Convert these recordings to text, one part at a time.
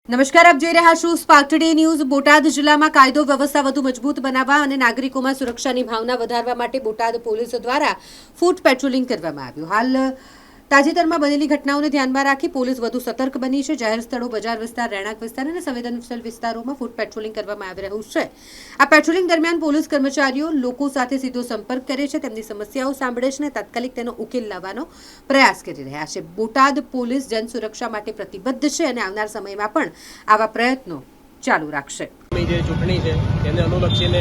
નમસ્કાર, આપ જોઈ રહ્યા છો સ્પાર્ક ટુડે ન્યૂઝ। બોટાદ જિલ્લામાં કાયદો વ્યવસ્થા વધુ મજબૂત બનાવવા અને નાગરિકોમાં સુરક્ષાની ભાવના વધારવા માટે બોટાદ પોલીસ દ્વારા ફૂટ પેટ્રોલિંગ કરવામાં આવ્યું। હાલ તાજેતરમાં બનેલી ઘટનાઓને ધ્યાનમાં રાખી પોલીસ વધુ સતર્ક બની છે। જાહેર સ્થળો, બજાર વિસ્તાર, રહેણાંક વિસ્તાર અને સંવેદનશીલ વિસ્તારોમાં ફૂટ પેટ્રોલિંગ કરવામાં આવી રહ્યું છે। આ પેટ્રોલિંગ દરમિયાન પોલીસ કર્મચારીઓ લોકો સાથે સીધો સંપર્ક કરે છે, તેમની સમસ્યાઓ સાંભળે છે અને તાત્કાલિક તેનો ઉકેલ લાવવાનો પ્રયાસ કરી રહ્યા છે। બોટાદ પોલીસ જન સુરક્ષા માટે પ્રતિબદ્ધ છે અને આવનાર સમયમાં પણ આવા પ્રયત્નો ચાલુ રાખશે। જે ચૂંટણી છે તેને અનુલક્ષીને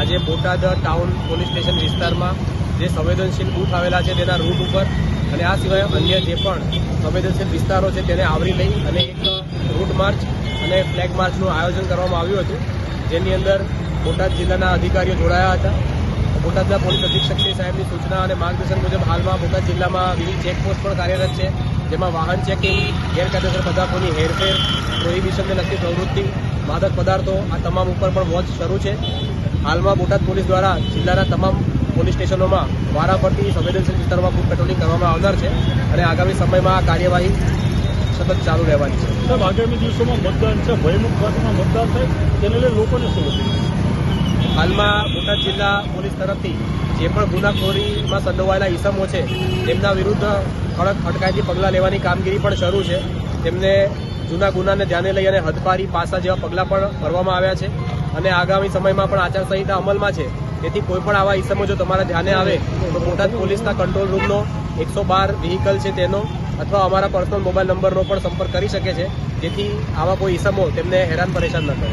આજે બોટાદ ટાઉન પોલીસ સ્ટેશન વિસ્તારમાં જે સંવેદનશીલ બૂથ આવેલા છે તેના રૂટ ઉપર અને આ સિવાય અન્ય જે પણ સંવેદનશીલ વિસ્તારો છે તેને આવરી લઈ અને એક રૂટ માર્ચ અને ફ્લેગ માર્ચનું આયોજન કરવામાં આવ્યું હતું, જેની અંદર બોટાદ જિલ્લાના અધિકારીઓ જોડાયા હતા। બોટાદના પોલીસ અધિક્ષક સાહેબની સૂચના અને માર્ગદર્શન મુજબ હાલમાં બોટાદ જિલ્લામાં વિવિધ ચેકપોસ્ટ પણ કાર્યરત છે, જેમાં વાહન ચેકિંગ, ગેરકાયદેસર પદાર્થોની હેરફેર, પ્રોહિબિશનને લગતી પ્રવૃત્તિ, માદક પદાર્થો આ તમામ ઉપર પણ વોચ શરૂ છે। હાલમાં બોટાદ પોલીસ દ્વારા જિલ્લાના તમામ પોલીસ સ્ટેશનોમાં વારાફરતી સંવેદનશીલ વિસ્તારોમાં ફૂટ પેટ્રોલિંગ કરવામાં આવનાર છે અને આગામી સમયમાં આ કાર્યવાહી સતત ચાલુ રહેવાની છે। સાહેબ, આગામી દિવસોમાં મતદાન છે, ભયમુક્ત વાતાવરણમાં મતદાન થાય તેને લઈને લોકોને શું હતું? હાલમાં બોટાદ જિલ્લા પોલીસ તરફથી જે પણ ગુનાખોરીમાં સંડોવાયેલા ઈસમો છે તેમના વિરુદ્ધ કડક અટકાયતી પગલાં લેવાની કામગીરી પણ શરૂ છે। તેમને જૂના ગુનાને ધ્યાને લઈ અને હદપારી, પાસા જેવા પગલાં પણ ભરવામાં આવ્યા છે અને આગામી સમયમાં પણ આચારસંહિતા અમલમાં છે। તેથી કોઈ પણ આવા ઈસમો જો તમારા ધ્યાને આવે તો બોટાદ પોલીસના કંટ્રોલ રૂમનો 112 વ્હીકલ છે તેનો અથવા અમારા પર્સનલ મોબાઈલ નંબરનો પણ સંપર્ક કરી શકે છે, જેથી આવા કોઈ ઈસમો તેમને હેરાન પરેશાન ન કરે।